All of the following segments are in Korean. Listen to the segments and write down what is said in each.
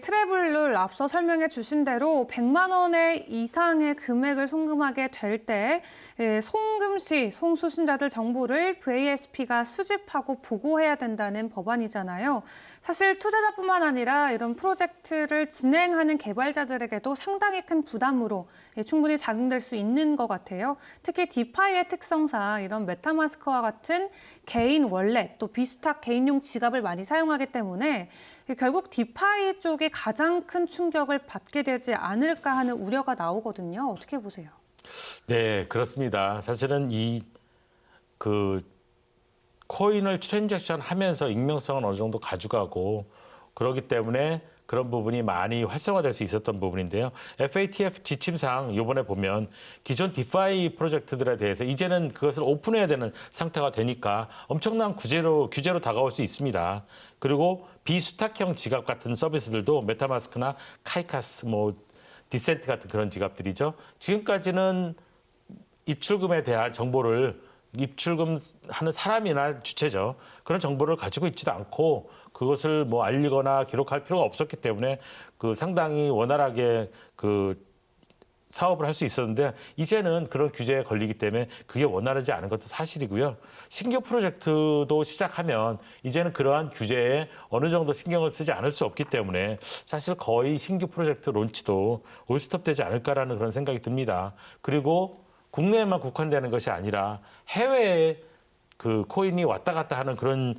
트래블룰 앞서 설명해 주신 대로 100만 원의 이상의 금액을 송금하게 될 때 송금 시 송수신자들 정보를 VASP가 수집하고 보고해야 된다는 법안이잖아요. 사실 투자자뿐만 아니라 이런 프로젝트를 진행하는 개발자들에게도 상당히 큰 부담으로 충분히 작용될 수 있는 것 같아요. 특히 디파이의 특성상 이런 메타마스크와 같은 개인 월렛, 또 비스탁 개인용 지갑을 많이 사용하기 때문에 결국 디파이 쪽이 가장 큰 충격을 받게 되지 않을까 하는 우려가 나오거든요. 어떻게 보세요? 네, 그렇습니다. 사실은 코인을 트랜잭션 하면서 익명성은 어느 정도 가져가고 그렇기 때문에 그런 부분이 많이 활성화될 수 있었던 부분인데요. FATF 지침상 이번에 보면 기존 디파이 프로젝트들에 대해서 이제는 그것을 오픈해야 되는 상태가 되니까 엄청난 규제로 다가올 수 있습니다. 그리고 비수탁형 지갑 같은 서비스들도 메타마스크나 카이카스, 디센트 같은 그런 지갑들이죠. 지금까지는 입출금에 대한 정보를 입출금하는 사람이나 주체죠. 그런 정보를 가지고 있지도 않고 그것을 알리거나 기록할 필요가 없었기 때문에 상당히 원활하게 사업을 할 수 있었는데 이제는 그런 규제에 걸리기 때문에 그게 원활하지 않은 것도 사실이고요. 신규 프로젝트도 시작하면 이제는 그러한 규제에 어느 정도 신경을 쓰지 않을 수 없기 때문에 사실 거의 신규 프로젝트 론치도 올스톱되지 않을까라는 그런 생각이 듭니다. 그리고 국내에만 국한되는 것이 아니라 해외에 코인이 왔다 갔다 하는 그런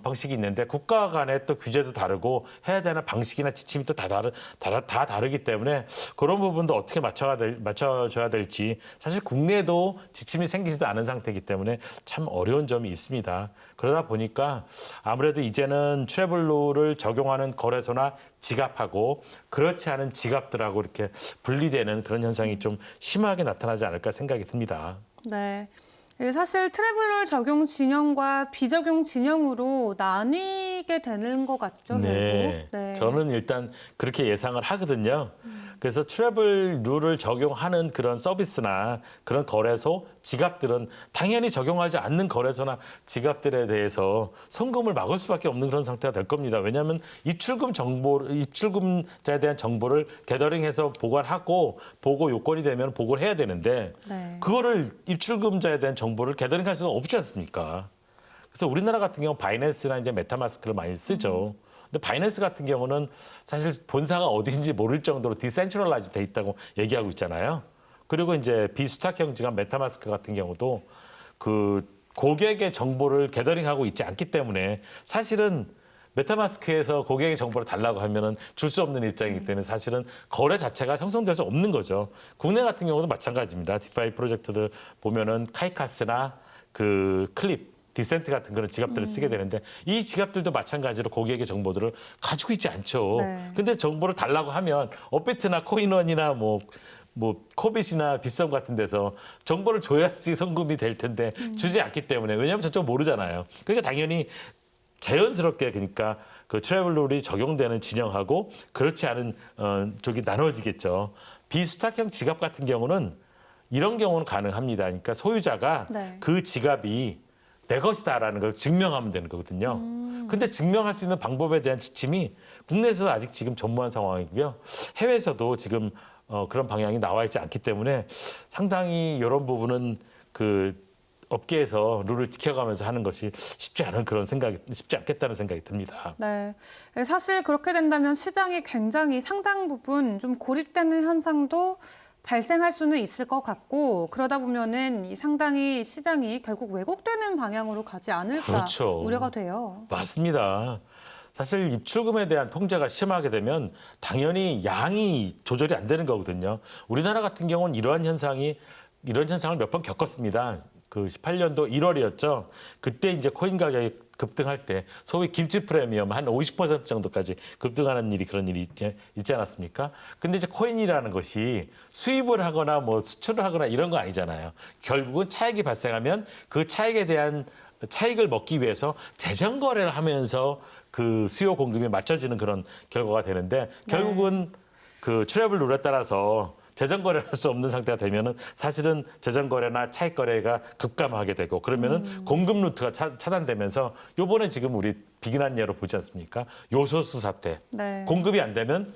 방식이 있는데 국가 간의 또 규제도 다르고 해야 되는 방식이나 지침이 또 다 다르기 때문에 그런 부분도 어떻게 맞춰줘야 될지 사실 국내에도 지침이 생기지도 않은 상태이기 때문에 참 어려운 점이 있습니다. 그러다 보니까 아무래도 이제는 트래블룰을 적용하는 거래소나 지갑하고 그렇지 않은 지갑들하고 이렇게 분리되는 그런 현상이 좀 심하게 나타나지 않을까 생각이 듭니다. 네. 사실 트래블룰 적용 진영과 비적용 진영으로 나뉘게 되는 것 같죠, 네. 결국. 네. 저는 일단 그렇게 예상을 하거든요. 그래서 트래블 룰을 적용하는 그런 서비스나 그런 거래소, 지갑들은 당연히 적용하지 않는 거래소나 지갑들에 대해서 송금을 막을 수밖에 없는 그런 상태가 될 겁니다. 왜냐하면 입출금자에 대한 정보를 게더링해서 보관하고 보고 요건이 되면 보고를 해야 되는데 네. 그거를 입출금자에 대한 정보를 게더링할 수가 없지 않습니까? 그래서 우리나라 같은 경우 바이낸스나 이제 메타마스크를 많이 쓰죠. 근데 바이낸스 같은 경우는 사실 본사가 어디인지 모를 정도로 디센트럴라이즈 돼 있다고 얘기하고 있잖아요. 그리고 이제 비수탁형 지갑 메타마스크 같은 경우도 고객의 정보를 게더링하고 있지 않기 때문에 사실은 메타마스크에서 고객의 정보를 달라고 하면은 줄 수 없는 입장이기 때문에 사실은 거래 자체가 형성될 수 없는 거죠. 국내 같은 경우도 마찬가지입니다. 디파이 프로젝트들 보면은 카이카스나 클립, 디센트 같은 그런 지갑들을 쓰게 되는데 이 지갑들도 마찬가지로 고객의 정보들을 가지고 있지 않죠. 네. 근데 정보를 달라고 하면 업비트나 코인원이나 코빗이나 빗썸 같은 데서 정보를 줘야지 송금이 될 텐데 주지 않기 때문에 왜냐하면 저쪽 모르잖아요. 그러니까 당연히 자연스럽게 그러니까 트래블 룰이 적용되는 진영하고 그렇지 않은 쪽이 나눠지겠죠. 비수탁형 지갑 같은 경우는 이런 경우는 가능합니다. 그러니까 소유자가 네. 그 지갑이 내 것이다라는 걸 증명하면 되는 거거든요. 근데 증명할 수 있는 방법에 대한 지침이 국내에서도 아직 지금 전무한 상황이고요. 해외에서도 지금 그런 방향이 나와 있지 않기 때문에 상당히 이런 부분은 업계에서 룰을 지켜가면서 하는 것이 쉽지 않겠다는 생각이 듭니다. 네. 사실 그렇게 된다면 시장이 굉장히 상당 부분 좀 고립되는 현상도 발생할 수는 있을 것 같고 그러다 보면은 상당히 시장이 결국 왜곡되는 방향으로 가지 않을까 그렇죠. 우려가 돼요. 맞습니다. 사실 입출금에 대한 통제가 심하게 되면 당연히 양이 조절이 안 되는 거거든요. 우리나라 같은 경우는 이런 현상을 몇 번 겪었습니다. 18년도 1월이었죠. 그때 이제 코인 가격이 급등할 때 소위 김치 프리미엄 한 50% 정도까지 급등하는 그런 일이 있지 않았습니까? 근데 이제 코인이라는 것이 수입을 하거나 수출을 하거나 이런 거 아니잖아요. 결국은 차익이 발생하면 그 차익에 대한 차익을 먹기 위해서 재정 거래를 하면서 수요 공급이 맞춰지는 그런 결과가 되는데 결국은 트래블 룰에 따라서 재정거래를 할 수 없는 상태가 되면은 사실은 재정거래나 차익거래가 급감하게 되고 그러면은 공급 루트가 차단되면서 요번에 지금 우리 비긴한 예로 보지 않습니까? 요소수 사태. 네. 공급이 안 되면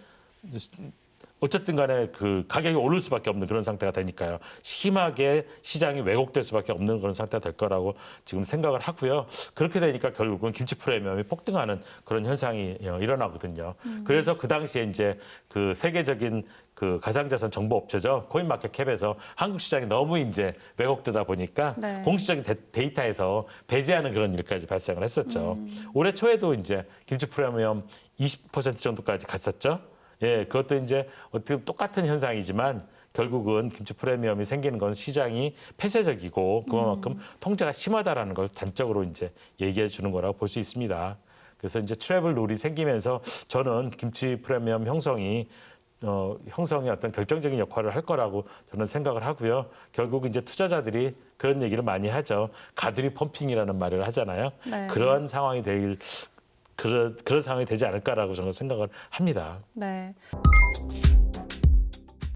어쨌든 간에 그 가격이 오를 수밖에 없는 그런 상태가 되니까요. 심하게 시장이 왜곡될 수밖에 없는 그런 상태가 될 거라고 지금 생각을 하고요. 그렇게 되니까 결국은 김치 프리미엄이 폭등하는 그런 현상이 일어나거든요. 그래서 그 당시에 이제 그 세계적인 그 가상자산 정보 업체죠. 코인마켓캡에서 한국 시장이 너무 이제 왜곡되다 보니까 네. 공식적인 데이터에서 배제하는 그런 일까지 발생을 했었죠. 올해 초에도 이제 김치 프리미엄 20% 정도까지 갔었죠. 예, 그것도 이제 어떻게 보면 똑같은 현상이지만 결국은 김치 프리미엄이 생기는 건 시장이 폐쇄적이고 그만큼 통제가 심하다라는 걸 단적으로 이제 얘기해 주는 거라고 볼 수 있습니다. 그래서 이제 트래블 룰이 생기면서 저는 김치 프리미엄 형성이 어떤 결정적인 역할을 할 거라고 저는 생각을 하고요. 결국 이제 투자자들이 그런 얘기를 많이 하죠. 가두리 펌핑이라는 말을 하잖아요. 네. 그런 상황이 그런 상황이 되지 않을까라고 저는 생각을 합니다. 네.